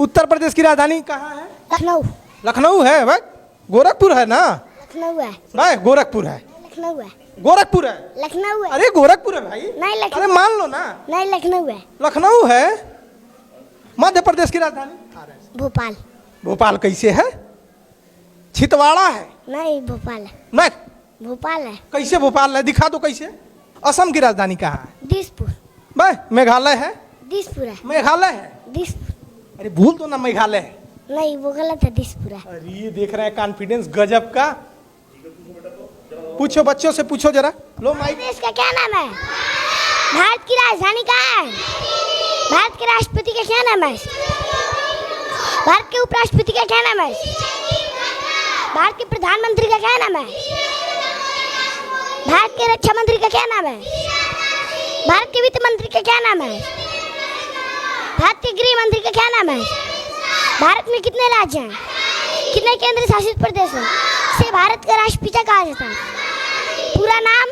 उत्तर प्रदेश की राजधानी कहाँ है? लखनऊ। लखनऊ है भाई? गोरखपुर है ना लखनऊ है भाई? गोरखपुर है, लखनऊ है गोरखपुर है। लखनऊ है। अरे गोरखपुर है भाई। नहीं लखनऊ। अरे मान लो ना। नहीं लखनऊ है। लखनऊ है। मध्य प्रदेश की राजधानी? भोपाल। भोपाल कैसे है? छितवाड़ा है। नहीं भोपाल है। मैं भोपाल है। कैसे भोपाल है? दिखा दो कैसे। असम की राजधानी कहाँ है? दिसपुर। भाई मेघालय है। दिसपुर है। मेघालय है। दिसपुर। अरे भूल दो ना, मेघालय है। नहीं वो गलत है, दिसपुर है। अरे ये देख रहे हैं कॉन्फिडेंस गजब का। पूछो बच्चों से, पूछो जरा। लो माइक। देश का क्या नाम है? भारत की राजधानी कहाँ है? भारत के राष्ट्रपति का क्या नाम है? भारत के उपराष्ट्रपति का क्या नाम है? भारत के प्रधानमंत्री का क्या नाम है? भारत के रक्षा मंत्री का क्या नाम है? भारत के वित्त मंत्री का क्या नाम है? भारत के गृह मंत्री का क्या नाम है? भारत में कितने राज्य हैं? कितने केंद्र शासित प्रदेश हैं? इसे भारत का राष्ट्रपिता कहा जाता है। पूरा नाम?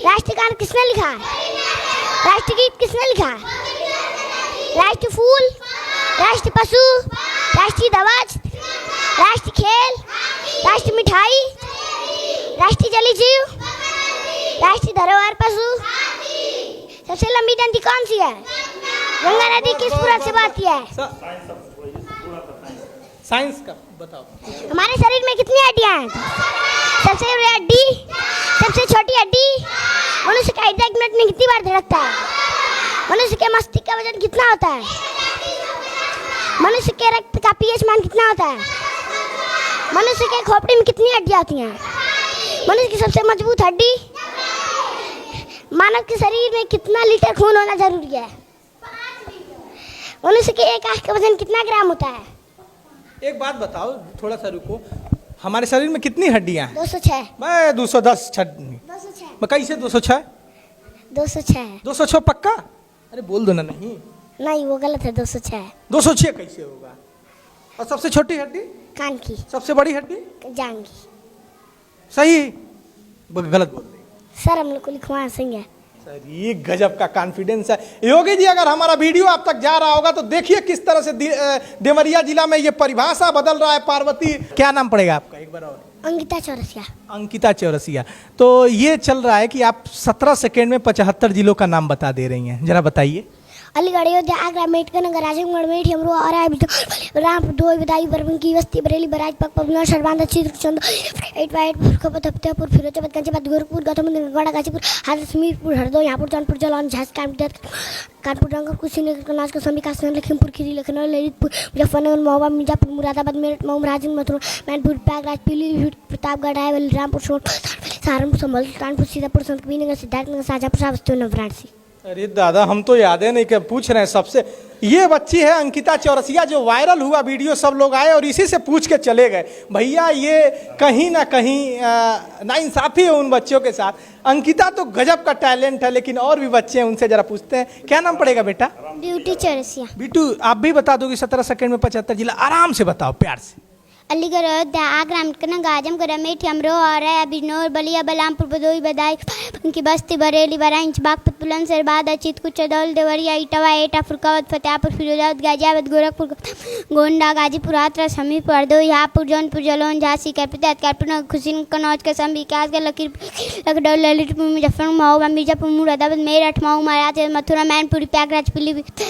राष्ट्रगान किसने लिखा है? राष्ट्रगीत किसने लिखा है? राष्ट्रीय फूल, राष्ट्रीय पशु, राष्ट्रीय ध्वज, राष्ट्रीय खेल, राष्ट्रीय मिठाई, राष्ट्रीय जलीय जीव, राष्ट्रीय धरोहर पशु। सबसे लंबी नदी कौन सी है? गंगा नदी किस पुराण से बहती है? साइंस का बताओ। हमारे शरीर में कितनी हड्डियां हैं? सबसे बड़ी हड्डी, सबसे छोटी हड्डी। मनुष्य का हृदय एक मिनट में कितनी बार धड़कता है? मनुष्य के मस्तिष्क का वजन कितना होता है? मनुष्य के रक्त का पीएच मान कितना होता है? मनुष्य के खोपड़ी में कितनी हड्डियां होती हैं? मनुष्य की सबसे मजबूत हड्डी। मानव के शरीर में कितना लीटर खून होना जरूरी है? मनुष्य के एक आंख का वजन कितना ग्राम होता है? एक बात बताओ, थोड़ा सा रुको। हमारे शरीर में कितनी हड्डियां हैं? 206। मैं 210 छड्डी। 206। कैसे 206? 206 है। 206 पक्का? अरे बोल दो ना। नहीं वो गलत है, 206 है। 206 कैसे होगा? और सबसे छोटी हड्डी? कान की। सबसे बड़ी हड्डी? जांग की। सही? गलत बोल रही। सर हम लोग को लिखवा सही है। सर ये गजब का कॉन्फिडेंस है। योगी जी अगर हमारा वीडियो आप तक जा रहा होगा तो देखिए किस तरह से देवरिया जिला में ये परिभाषा बदल रहा है। पार्वती, क्या नाम पड़ेगा आपका एक बार और? अंकिता चौरसिया। अंकिता चौरसिया। तो ये चल रहा है कि आप 17 सेकेंड में 75 जिलों का नाम बता दे रही हैं, जरा बताइए। अलीगढ़, अयोध्या, आगरा, मेरठ, नगर, आजमगढ़, मेरठ, अमरोहा, और रामपुर, धोई, बदायूं, बरबंकी, बस्ती, बरेली, बहराइच, पकपक, शरबांदा, चित्रचंद, एटवाइट, फतेहपुर, फिरोजाबाद, गाजियाबाद, गोरखपुर, गौतम बुद्ध नगर, गाजीपुर, हाथरस, मीरपुर, हरदोई, यहाँ जौनपुर, जालौन, झांसी, कानपुर, रंगपुर, कुशीनगर, कन्नौज, कौशाम्बी, कासगंज, लखीमपुर खीरी, लखनऊ, ललितपुर, मुजफ्फरनगर, महोबा, मिर्जापुर, मुरादाबाद, मेरठ, मऊ, महाराजगंज, मथुरा, मैनपुर, प्रयागराज, पीलीभीत, प्रतापगढ़, रायबरेली, रामपुर, सहारनपुर, संभल, कानपुर, सीतापुर, संतकबीरनगर, सिद्धार्थनगर, शाहजहाँपुर, श्रावस्ती, नवराणसी। अरे दादा हम तो याद है नहीं कि पूछ रहे हैं सबसे। ये बच्ची है अंकिता चौरसिया, जो वायरल हुआ वीडियो, सब लोग आए और इसी से पूछ के चले गए। भैया ये कहीं ना कहीं नाइंसाफी है उन बच्चों के साथ। अंकिता तो गजब का टैलेंट है, लेकिन और भी बच्चे हैं, उनसे जरा पूछते हैं। क्या नाम पड़ेगा बेटा? ब्यूटी चौरसिया। बिटू आप भी बता दोगे 17 सेकंड में 75 जिला? आराम से बताओ, प्यार से। अलीगढ़, अयोध्या, आगरा, मेरठ, आजमगढ़, मेरठ, अमरोहा, औरैया, बिजनौर, बलिया, बलरामपुर, भदोही, बदायूं, की बस्ती, बरेली, बहराइच, बागपत, बुलंदशहर, बादा, चित्रकूट, चंदौली, देवरिया, इटावा, एटा, फुरकाबाद, फतेहपुर, फिरोजाबाद, गाजियाबाद, गोरखपुर, गोंडा, गाजीपुर, हाथरस, हमीरपुर, हरदोई, हापुड़, जौनपुर, जालौन, झांसी, कानपुर, कुशीनगर, कन्नौज, कौशाम्बी, कासगंज, लखनऊ, ललितपुर, मुजफ्फरनगर, महोबा, मिर्जापुर, मुरादाबाद, मेरठ, मऊ, महाराजगंज, मथुरा, मैनपुरी, प्रयागराज, पीलीभीत,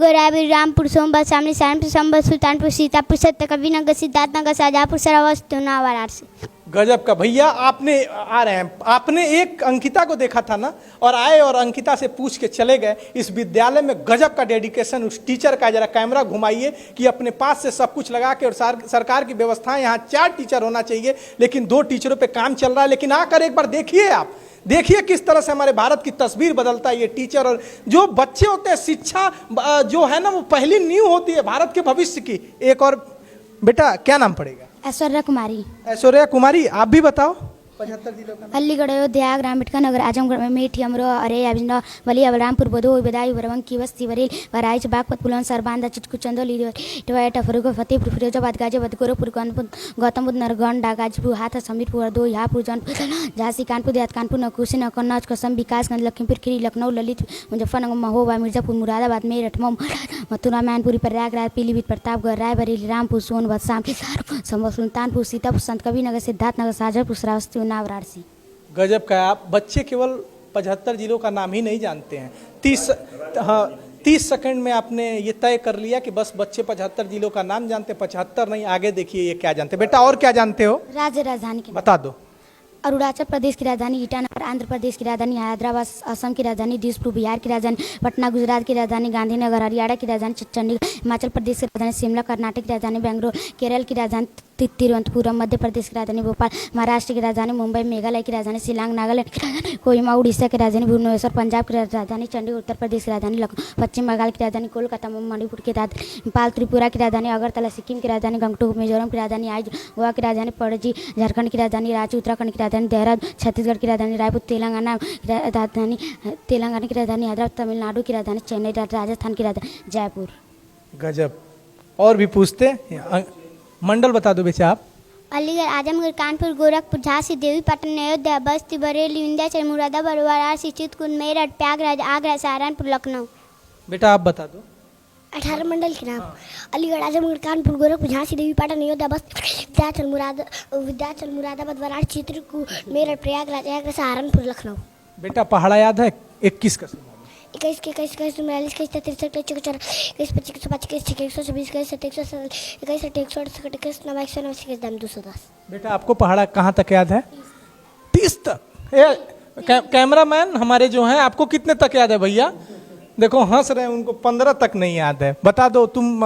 गोराबी, रामपुर, सोनभद्र, शामली, सहारनपुर, संभल, सुल्तानपुर, सीतापुर, संतकबीरनगर, सिद्धार्थनगर, शाहजहाँपुर, श्रावस्ती, वाराणसी। गजब का भैया। आपने आ रहे हैं, आपने एक अंकिता को देखा था ना, और आए और अंकिता से पूछ के चले गए। इस विद्यालय में गजब का डेडिकेशन उस टीचर का। जरा कैमरा घुमाइए कि अपने पास से सब कुछ लगा के, और सरकार की व्यवस्थाएं, यहाँ 4 टीचर होना चाहिए लेकिन 2 टीचरों पे काम चल रहा है। लेकिन आकर एक बार देखिए, आप देखिए किस तरह से हमारे भारत की तस्वीर बदलता है ये टीचर। और जो बच्चे होते हैं, शिक्षा जो है ना, वो पहली नींव होती है भारत के भविष्य की। एक और बेटा, क्या नाम पड़ेगा? ऐश्वर्या कुमारी। ऐश्वर्या कुमारी, आप भी बताओ। 75 जिलों का नाम? अलीगढ़, अयोध्या, ग्रामीण नगर, आजमगढ़, मेठी, अमरोहा, अररिया, बिजनौर, बलिया, बलरामपुर, भदोही, बदायूं, बरबंकी, बस्ती, बरेली, बहराइच, बागपत, बुलंदशहर, बांदा, चित्रकूट, चंदौली, इटवा, एटा, फर्रुखाबाद, फतेहपुर, फिरोजाबाद, गाजियाबाद, गोरखपुर, कानपुर, गौतम बुद्ध नगर, गोंडा, गाजीपुर, हाथरस, हमीरपुर, हरदोई, हापुड़, जौनपुर, झांसी, कानपुर देहात, कानपुर, नगर, कुशीनगर, कन्नौज, कसम, विकासगंज, लखीमपुर खीरी, लखनऊ, ललित, मुजफ्फरनगर, महोबा, मिर्जापुर, मुरादाबाद, मेरठ, मऊ, मथुरा, मैनपुरी, प्रयागराज, पीलीभीत, प्रतापगढ़, रायबरेली, रामपुर, सोनभद्र, शामली, संभल, सुल्तानपुर, सीतापुर, संत कबीरनगर, सिद्धार्थनगर, शाहजहाँपुर, श्रावस्ती, उन्नाव, वाराणसी। गजब का है। आप बच्चे केवल 75 जिलों का नाम ही नहीं जानते हैं। 30 सेकंड में आपने ये तय कर लिया कि बस बच्चे 75 जिलों का नाम जानते, 75 नहीं, आगे देखिए ये क्या जानते। बेटा और क्या जानते हो? राज्य राजधानी के बता दो। अरुणाचल प्रदेश की राजधानी ईटानगर, आंध्र प्रदेश की राजधानी हैदराबाद, असम की राजधानी दिसपुर, बिहार की राजधानी पटना, गुजरात की राजधानी गांधीनगर, हरियाणा की राजधानी चंडीगढ़, हिमाचल प्रदेश की राजधानी शिमला, कर्नाटक की राजधानी बेंगलुरु, केरल की राजधानी तिरुवनंतपुरम, मध्य प्रदेश की राजधानी भोपाल, महाराष्ट्र की राजधानी मुंबई, मेघालय की राजधानी शिलांग, नागालैंड की राजधानी कोहिमा, उड़ीसा की राजधानी भुवनेश्वर, पंजाब की राजधानी चंडीगढ़, उत्तर प्रदेश की राजधानी लखनऊ, पश्चिम बंगाल की राजधानी कोलकाता, मणिपुर की राजधानी इम्फाल, त्रिपुरा की राजधानी अगरतला, सिक्किम की राजधानी गंगटोक, मिजोरम की राजधानी आइज, गोवा की राजधानी पणजी, झारखंड की राजधानी रांची, उत्तराखंड की राजधानी देहरादून, छत्तीसगढ़ की राजधानी रायपुर, तेलंगाना की राजधानी हैदराबाद, तमिलनाडु की राजधानी चेन्नई, राजस्थान की राजधानी जयपुर। गजब। और भी पूछते हैं। मंडल बता दो बेचा आप। अलीगढ़, आजमगढ़, कानपुर, गोरखपुर, झांसी, देवीपाटन, अयोध्या, बस्ती, बरेली, विंध्याचल, मुरादाबाद, वाराणसी, चित्रकूट, मेरठ, प्रयागराज, आगरा, सहारनपुर, लखनऊ। बेटा आप बता दो। 18 मंडल के नाम। अलीगढ़, आजमगढ़, कानपुर, गोरखपुर, झांसी, देवीपाटन, अयोध्या, बस्ती, विंध्याचल, मुरादाबाद, वाराणसी, चित्रकूट, मेरठ, प्रयागराज, आगरा, सहारनपुर, लखनऊ। बेटा पहाड़ा याद है? 21 का सुना दो। 21 के 21 21 42 23 33 34 21 25 125 126 21 27 21 168 21 99 110 210। बेटा आपको पहाड़ा कहाँ तक याद है? 30 तक। कैमरामैन हमारे जो हैं, आपको कितने तक याद है भैया? देखो हंस रहे हैं, उनको 15 तक नहीं याद है। बता दो तुम।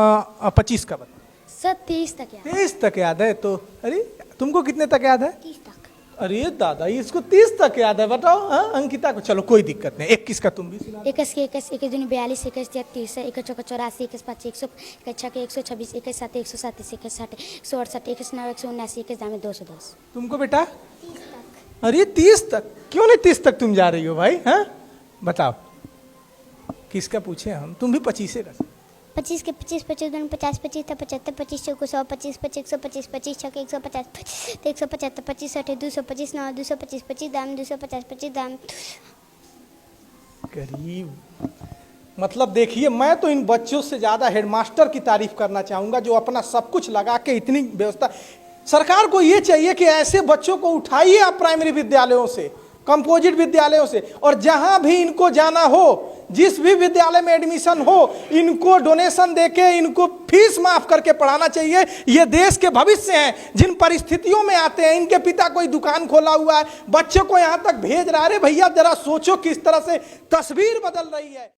25 का बता। सर 30 तक याद। 30 तक याद है? तो अरे तुमको कितने तक याद है? 30 तक। अरे दादा इसको 30 तक याद है। बताओ। हाँ अंकिता को चलो कोई दिक्कत नहीं। 21 का तुम भी सुना। 21 के 21 21 दूनी 42 21 33 21 चौका 84 21 5 100 21 6 के 126 21 7 137 21 60 168 21 9 179 21 दामे 210। तुमको बेटा? अरे 30 तक क्यों नहीं? 30 तक तुम जा रही हो भाई? हाँ बताओ किसका पूछे हम? तुम भी 25 का। 25 के 25 25 दूनी 50 25 75 25 चौको 100 25 25 125 25 छः 150 175 25 60 225 9 225 25 दाम 250 25 दाम। गरीब। मतलब देखिए मैं तो इन बच्चों से ज़्यादा हेडमास्टर की तारीफ करना चाहूँगा जो अपना सब कुछ लगा के इतनी व्यवस्था। सरकार को ये चाहिए कि ऐसे बच्चों को उठाइए आप प्राइमरी विद्यालयों से, कंपोजिट विद्यालयों से, और जहाँ भी इनको जाना हो, जिस भी विद्यालय में एडमिशन हो, इनको डोनेशन देके इनको फीस माफ करके पढ़ाना चाहिए। ये देश के भविष्य हैं। जिन परिस्थितियों में आते हैं, इनके पिता कोई दुकान खोला हुआ है, बच्चों को यहाँ तक भेज रहा है। अरे भैया जरा सोचो किस तरह से तस्वीर बदल रही है।